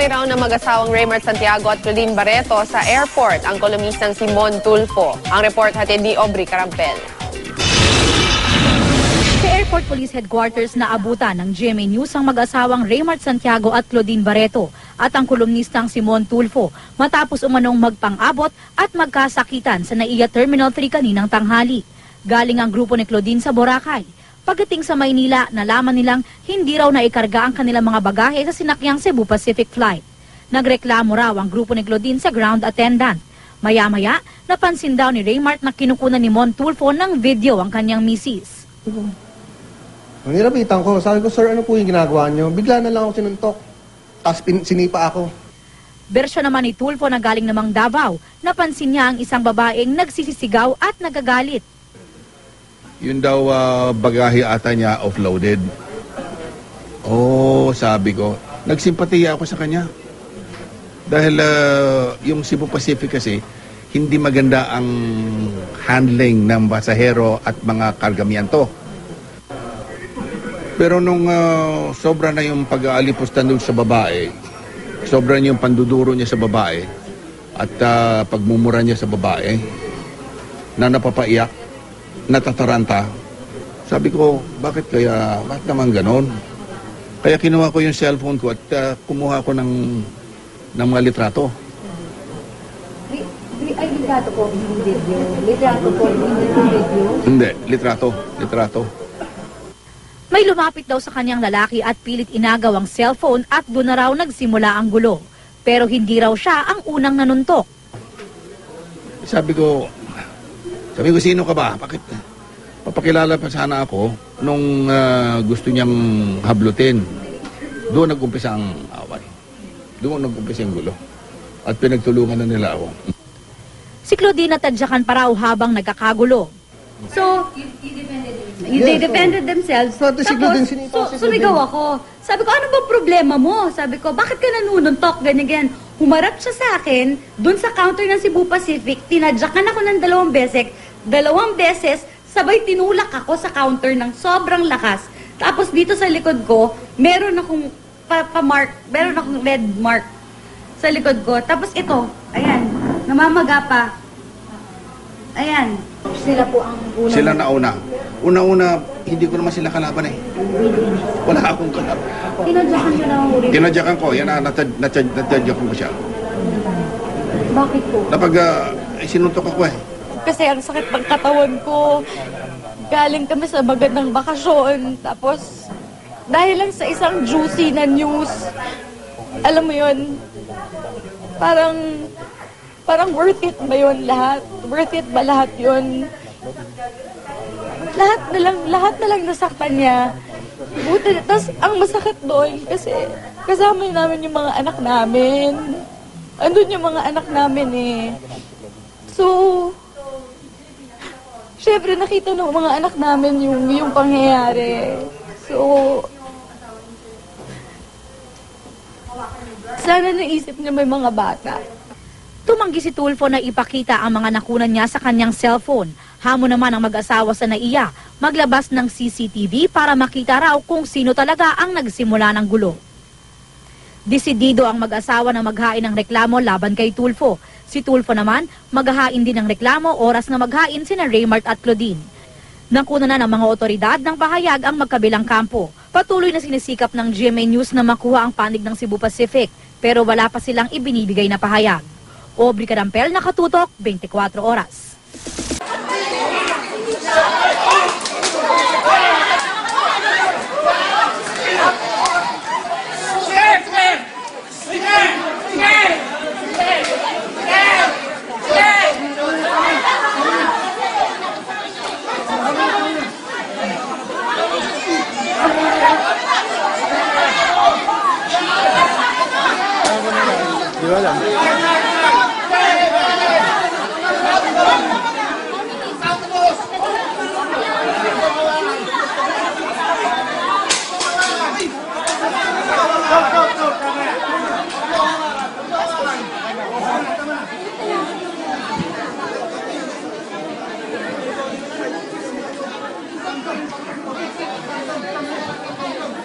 raw ng mag-asawang Raymart Santiago at Claudine Barreto sa airport ang kolumnistang si Mon Tulfo. Ang report hatid ni Aubrey Carampel. Sa Airport Police Headquarters na abutan ng GMA News ang mag-asawang Raymart Santiago at Claudine Barreto at ang kolumnistang si Mon Tulfo matapos umanong magpang-abot at magkasakitan sa NAIA Terminal 3 kaninang tanghali. Galing ang grupo ni Claudine sa Boracay. Pagdating sa Maynila, nalaman nilang hindi raw naikarga ang kanilang mga bagahe sa sinakyang Cebu Pacific flight. Nagreklamo raw ang grupo ni Claudine sa ground attendant. Maya-maya, napansin daw ni Raymart na kinukunan ni Mon Tulfo ng video ang kanyang misis. Ang nirapitan ko, sabi ko, sir, ano po yung ginagawa nyo? Bigla na lang ako sinuntok. Tapos sinipa ako. Bersyon naman ni Tulfo na galing namang Davao, napansin niya ang isang babaeng nagsisisigaw at nagagalit. Yun daw bagahe ata niya offloaded. Oh, sabi ko, nagsimpatiya ako sa kanya. Dahil yung Cebu Pacific kasi, hindi maganda ang handling ng pasahero at mga kargamiento. Pero nung sobra na yung pag-aalipusta doon sa babae, sobra na yung panduduro niya sa babae, at pagmumura niya sa babae, na napapaiyak, natataranta, sabi ko, bakit naman ganon? Kaya kinuha ko yung cellphone ko at kumuha ko ng mga litrato. Ay, litrato po, hindi video. Litrato po, hindi video. Hindi, litrato. May lumapit daw sa kanyang lalaki at pilit inagaw ang cellphone at doon na raw nagsimula ang gulo. Pero hindi raw siya ang unang nanuntok. Sabi ko, sino ka ba? Bakit? Papakilala pa sana ako nung gusto niyang hablutin. Doon nag-umpisa ang away. Doon nag-umpisa ang gulo. At pinagtulungan na nila ako. Si Claudine natadyakan pa raw habang nagkakagulo. So, they defended themselves. Tapos, sumigaw ako. Sabi ko, ano ba problema mo? Sabi ko, bakit ka nanununtok? Ganyan. Humarap siya sa akin, dun sa counter ng Cebu Pacific, tinadyakan ako ng 2 beses. 2 beses, sabay tinulak ako sa counter ng sobrang lakas. Tapos dito sa likod ko, meron akong meron akong red mark sa likod ko. Tapos ito, ayan, namamaga pa. Ayan. Sila po ang unang... Sila na una. Una-una, hindi ko naman sila kalaban eh. Wala akong kalaban. Tinadyakan niyo na ang uri. Tinadyakan ko, yan na, natadyakan ko siya. Bakit po? Napag sinuntok ako eh. Kasi ang sakit ng katawan ko. Galing kami sa magandang bakasyon. Tapos, dahil lang sa isang juicy na news, alam mo yun, parang worth it ba yun lahat? Worth it ba lahat yun? Lahat na lang nasaktan niya. Buti, tapos ang masakit doon kasi kasama namin yung mga anak namin. Andun yung mga anak namin eh. So, syempre nakita ng mga anak namin yung pangyayari. So, sana naisip niya may mga bata. Tumanggi si Tulfo na ipakita ang mga nakunan niya sa kanyang cellphone. Hamon naman ang mag-asawa sa NAIA maglabas ng CCTV para makita raw kung sino talaga ang nagsimula ng gulo. Desidido ang mag-asawa na maghain ng reklamo laban kay Tulfo. Si Tulfo naman, maghahain din ng reklamo oras na maghain sina Raymart at Claudine. Nakuna na ng mga otoridad ng pahayag ang magkabilang kampo. Patuloy na sinisikap ng GMA News na makuha ang panig ng Cebu Pacific, pero wala pa silang ibinibigay na pahayag. Aubrey Carampel, nakatutok, 24 oras.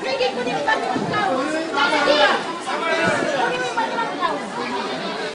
Hindi ko din